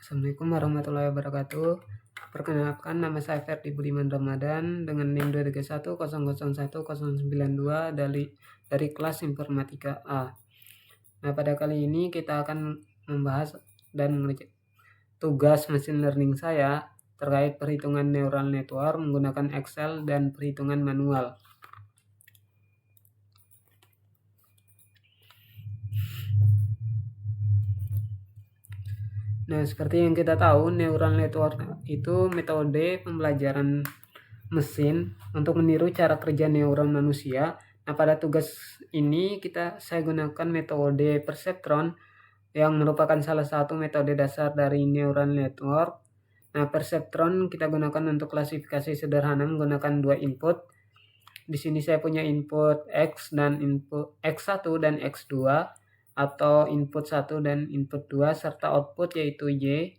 Assalamualaikum warahmatullahi wabarakatuh. Perkenalkan, nama saya Ferdi Budiman Ramadan dengan NIM 231001092 dari kelas Informatika A. Nah, pada kali ini kita akan membahas dan mengerjakan tugas machine learning saya terkait perhitungan neural network menggunakan Excel dan perhitungan manual. Nah, seperti yang kita tahu, neural network itu metode pembelajaran mesin untuk meniru cara kerja neuron manusia. Nah, pada tugas ini saya gunakan metode perceptron yang merupakan salah satu metode dasar dari neural network. Nah, perceptron kita gunakan untuk klasifikasi sederhana menggunakan dua input. Di sini saya punya input X dan input X1 dan X2 atau input 1 dan input 2 serta output yaitu Y.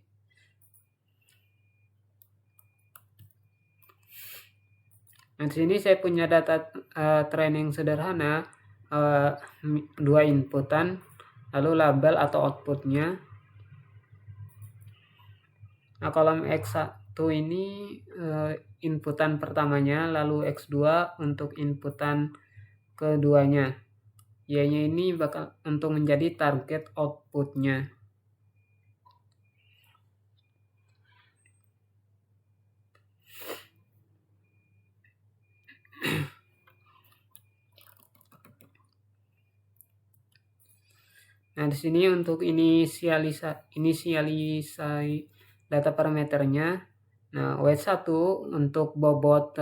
Nah, di sini saya punya data training sederhana, dua inputan, lalu label atau outputnya. Nah, kolom X1 ini inputan pertamanya, lalu X2 untuk inputan keduanya. Y-nya ini bakal untuk menjadi target outputnya. Nah, di sini untuk inisialisasi data parameternya. Nah, W1 untuk bobot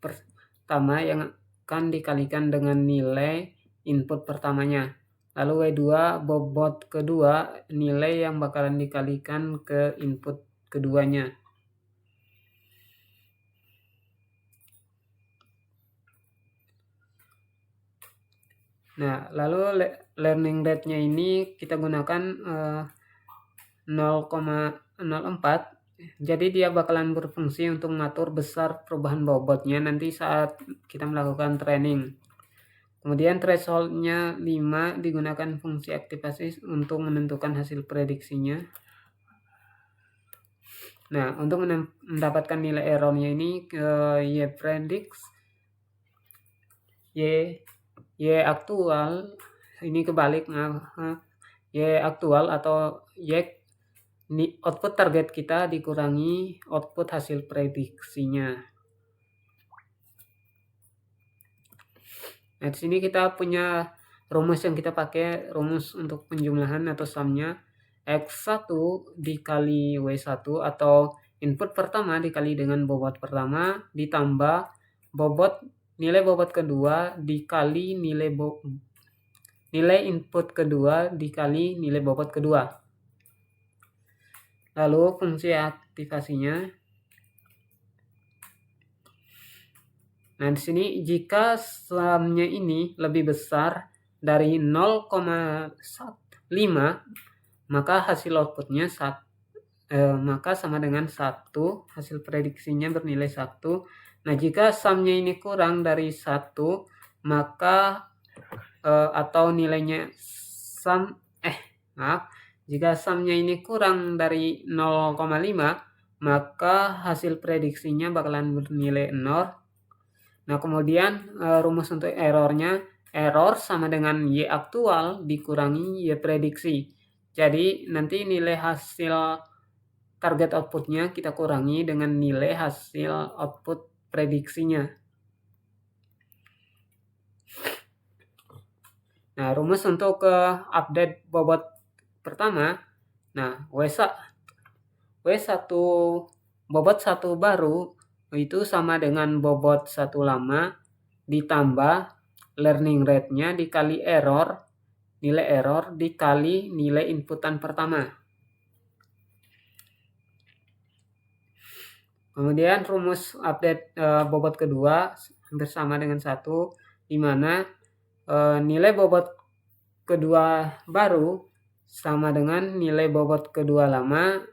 pertama yang akan dikalikan dengan nilai input pertamanya. Lalu W2 bobot kedua, nilai yang bakalan dikalikan ke input keduanya. Nah, lalu learning rate-nya ini kita gunakan 0,04. Jadi dia bakalan berfungsi untuk mengatur besar perubahan bobotnya nanti saat kita melakukan training. Kemudian threshold-nya 5 digunakan fungsi aktivasi untuk menentukan hasil prediksinya. Nah, untuk mendapatkan nilai errornya ini Y predicts, Y aktual, ini kebalik. Y aktual atau Y output target kita dikurangi output hasil prediksinya. Nah, di sini kita punya rumus yang kita pakai, rumus untuk penjumlahan atau sumnya. X1 dikali W1 atau input pertama dikali dengan bobot pertama ditambah nilai bobot kedua dikali nilai input kedua dikali nilai bobot kedua. Lalu fungsi aktivasinya. Nah, di sini jika sumnya ini lebih besar dari 0,5, maka hasil outputnya maka sama dengan 1, hasil prediksinya bernilai 1. Nah, jika sumnya ini kurang dari 1, maka atau nilainya jika sumnya ini kurang dari 0,5, maka hasil prediksinya bakalan bernilai 0. Nah, kemudian rumus untuk errornya, error sama dengan Y aktual dikurangi Y prediksi. Jadi nanti nilai hasil target outputnya kita kurangi dengan nilai hasil output prediksinya. Nah, rumus untuk update bobot pertama. Nah, W1 bobot 1 baru itu sama dengan bobot 1 lama ditambah learning rate-nya dikali nilai error dikali nilai inputan pertama. Kemudian rumus update bobot kedua bersama dengan 1, di mana nilai bobot kedua baru sama dengan nilai bobot kedua lama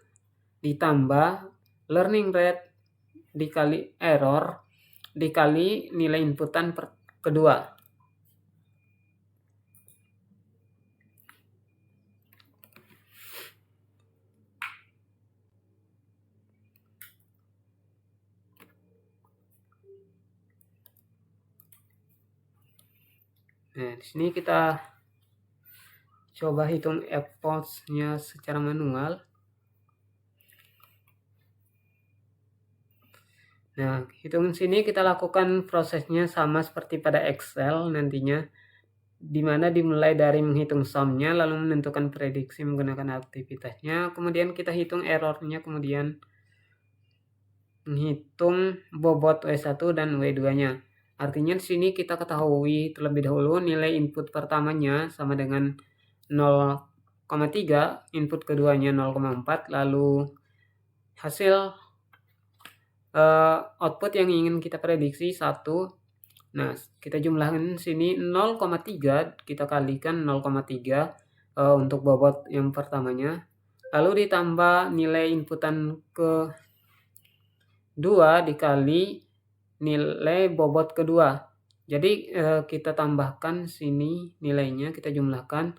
ditambah learning rate dikali error dikali nilai inputan kedua. Nah, di sini kita coba hitung effortnya secara manual. Nah, hitung sini kita lakukan prosesnya sama seperti pada Excel nantinya, di mana dimulai dari menghitung sumnya, lalu menentukan prediksi menggunakan aktivitasnya, kemudian kita hitung errornya, kemudian menghitung bobot W1 dan W2-nya. Artinya di sini kita ketahui terlebih dahulu nilai input pertamanya sama dengan 0,3, input keduanya 0,4, lalu hasil output yang ingin kita prediksi 1. Nah, kita jumlahkan sini 0,3, kita kalikan 0,3 untuk bobot yang pertamanya. Lalu ditambah nilai inputan ke 2 dikali nilai bobot kedua. Jadi kita tambahkan sini nilainya, kita jumlahkan,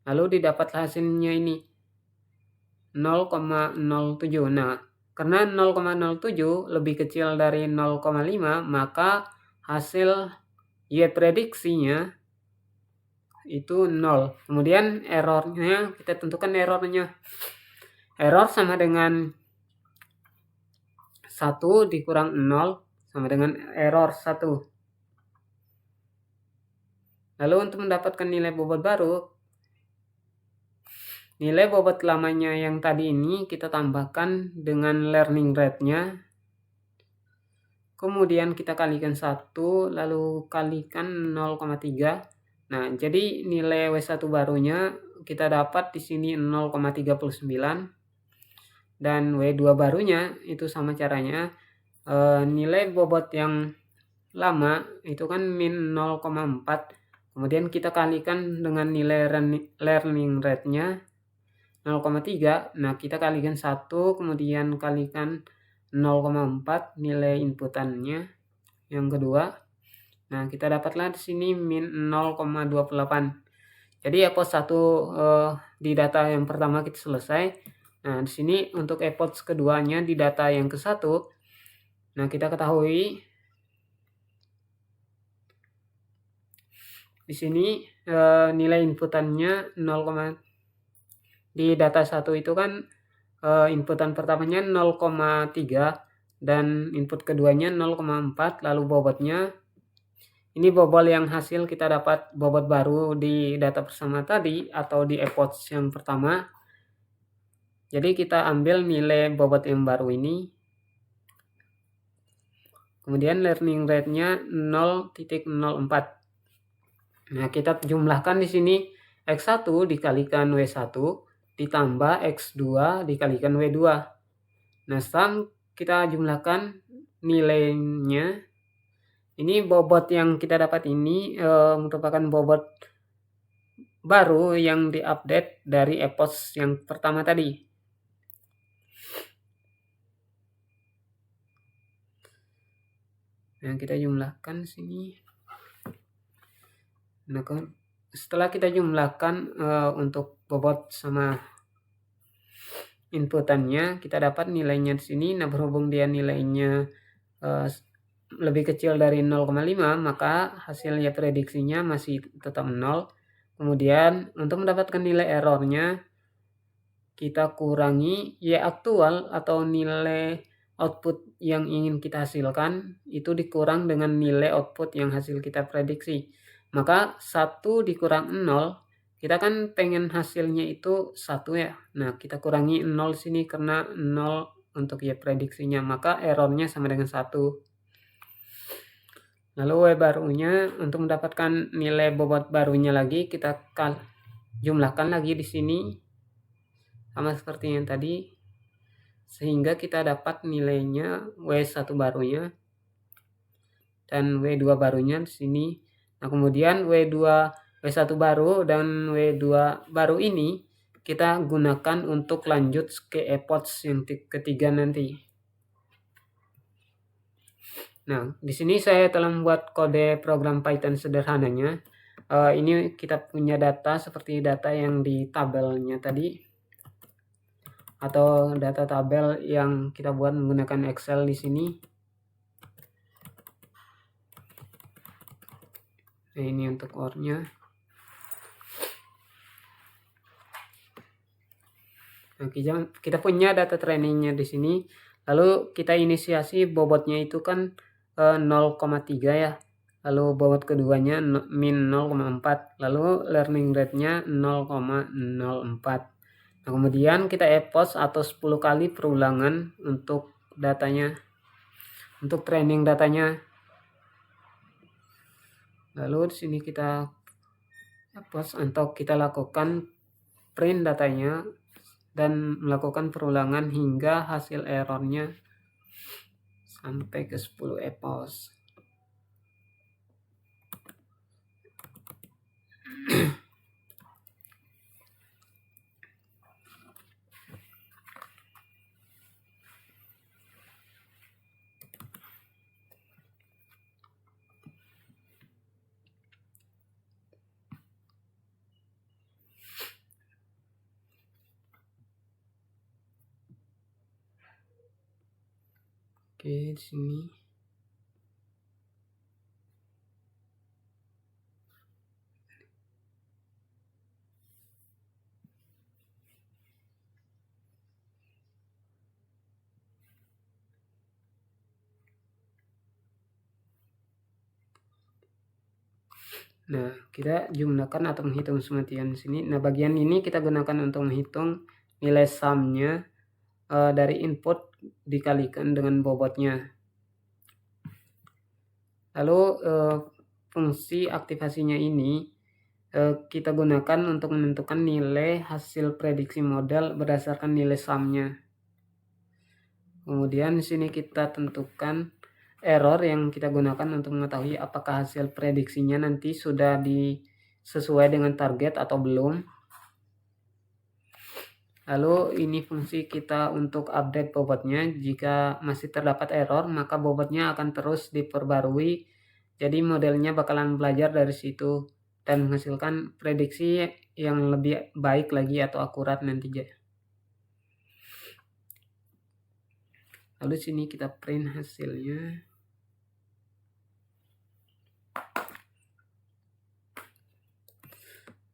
lalu didapat hasilnya ini 0,07. Nah, karena 0,07 lebih kecil dari 0,5, maka hasil Y prediksinya itu 0. Kemudian errornya, kita tentukan errornya. Error sama dengan 1 dikurang 0 sama dengan error 1. Lalu untuk mendapatkan nilai bobot baru, nilai bobot lamanya yang tadi ini kita tambahkan dengan learning rate-nya. Kemudian kita kalikan 1, lalu kalikan 0,3. Nah, jadi nilai W1 barunya kita dapat di sini 0,39. Dan W2 barunya itu sama caranya. Nilai bobot yang lama itu kan min 0,4. Kemudian kita kalikan dengan nilai learning rate-nya 0,3. Nah, kita kalikan 1, kemudian kalikan 0,4 nilai inputannya yang kedua. Nah, kita dapatlah di sini min 0,28. Jadi effort 1 di data yang pertama kita selesai. Nah, di sini untuk effort keduanya di data yang ke-1. Nah, kita ketahui di sini nilai inputannya 0, di data 1 itu kan inputan pertamanya 0,3 dan input keduanya 0,4, lalu bobotnya ini bobot yang hasil kita dapat bobot baru di data pertama tadi atau di effort yang pertama. Jadi kita ambil nilai bobot yang baru ini, kemudian learning rate-nya 0,04. Nah, kita jumlahkan di sini X1 dikalikan W1 ditambah X2 dikalikan W2. Nah, setelah kita jumlahkan nilainya, ini bobot yang kita dapat ini merupakan bobot baru yang diupdate dari EPOS yang pertama tadi. Nah, kita jumlahkan sini. Nah, setelah kita jumlahkan untuk bobot sama inputannya, kita dapat nilainya di sini. Nah, berhubung dia nilainya lebih kecil dari 0,5, maka hasilnya prediksinya masih tetap 0. Kemudian untuk mendapatkan nilai errornya, kita kurangi Y aktual atau nilai output yang ingin kita hasilkan itu dikurang dengan nilai output yang hasil kita prediksi. Maka 1 dikurang 0, kita kan pengen hasilnya itu 1 ya. Nah, kita kurangi 0 sini karena 0 untuk Y prediksinya, maka errornya sama dengan 1. Lalu W barunya, untuk mendapatkan nilai bobot barunya lagi, kita jumlahkan lagi di sini sama seperti yang tadi, sehingga kita dapat nilainya W1 barunya dan W2 barunya di sini. Nah, kemudian W1 baru dan W2 baru ini kita gunakan untuk lanjut ke efforts yang ketiga nanti. Nah, di sini saya telah membuat kode program Python sederhananya. Ini kita punya data seperti data yang di tabelnya tadi, atau data tabel yang kita buat menggunakan Excel di sini. Nah, ini untuk OR-nya. Nah, kita punya data trainingnya di sini. Lalu kita inisiasi bobotnya itu kan 0,3 ya. Lalu bobot keduanya min 0,4. Lalu learning rate-nya 0,04. Nah, kemudian kita epoch atau 10 kali perulangan untuk datanya, untuk training datanya. Lalu di sini kita epoch atau kita lakukan print datanya dan melakukan perulangan hingga hasil errornya sampai ke 10 epoch. Oke, di sini. Nah, kita jumlahkan atau menghitung sematian di sini. Nah, bagian ini kita gunakan untuk menghitung nilai sumnya dari input dikalikan dengan bobotnya. Lalu fungsi aktivasinya ini kita gunakan untuk menentukan nilai hasil prediksi model berdasarkan nilai sumnya. Kemudian di sini kita tentukan error yang kita gunakan untuk mengetahui apakah hasil prediksinya nanti sudah sesuai dengan target atau belum. Lalu ini fungsi kita untuk update bobotnya. Jika masih terdapat error, maka bobotnya akan terus diperbarui. Jadi modelnya bakalan belajar dari situ dan menghasilkan prediksi yang lebih baik lagi atau akurat nanti. Lalu sini kita print hasilnya.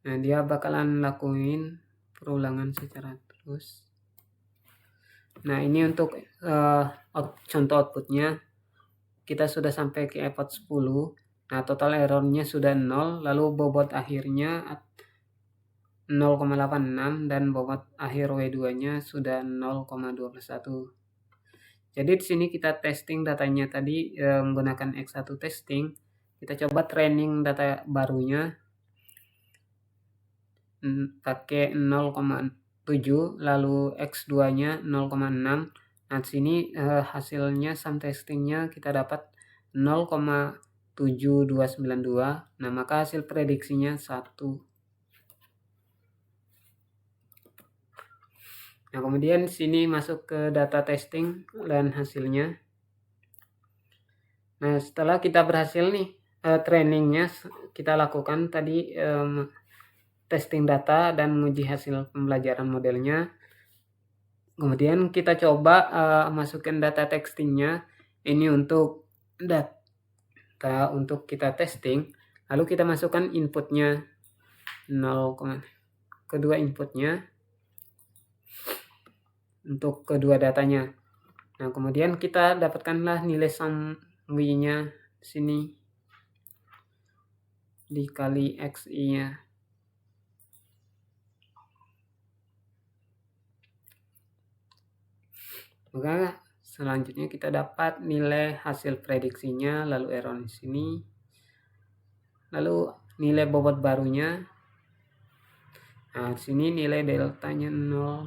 Nah, dia bakalan lakuin perulangan secara terus. Nah, ini untuk contoh outputnya. Kita sudah sampai ke epoch 10. Nah, total errornya sudah 0. Lalu bobot akhirnya 0,86 dan bobot akhir W2-nya sudah 0,21. Jadi di sini kita testing datanya tadi menggunakan X1 testing. Kita coba training data barunya pakai 0,7 lalu X2-nya 0,6. Nah, di sini hasilnya sum testingnya kita dapat 0,7292. Nah, maka hasil prediksinya 1. Nah, kemudian sini masuk ke data testing dan hasilnya. Nah, setelah kita berhasil nih trainingnya kita lakukan tadi testing data dan menguji hasil pembelajaran modelnya. Kemudian kita coba masukkan data testingnya ini untuk data untuk kita testing. Lalu kita masukkan inputnya 0, kedua inputnya untuk kedua datanya. Nah, kemudian kita dapatkanlah nilai sum W-nya sini dikali XI-nya. Maka selanjutnya kita dapat nilai hasil prediksinya, lalu error di sini. Lalu nilai bobot barunya. Nah, di sini nilai deltanya 0.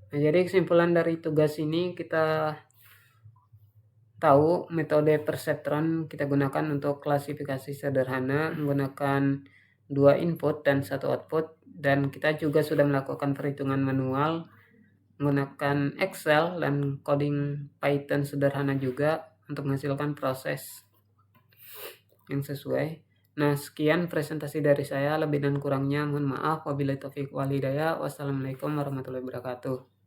Nah, jadi kesimpulan dari tugas ini kita tahu metode perceptron kita gunakan untuk klasifikasi sederhana menggunakan 2 input dan 1 output, dan kita juga sudah melakukan perhitungan manual menggunakan Excel dan coding Python sederhana juga untuk menghasilkan proses yang sesuai. Nah, sekian presentasi dari saya, lebih dan kurangnya mohon maaf. Wabillahi taufiq wal hidayah. Wassalamualaikum warahmatullahi wabarakatuh.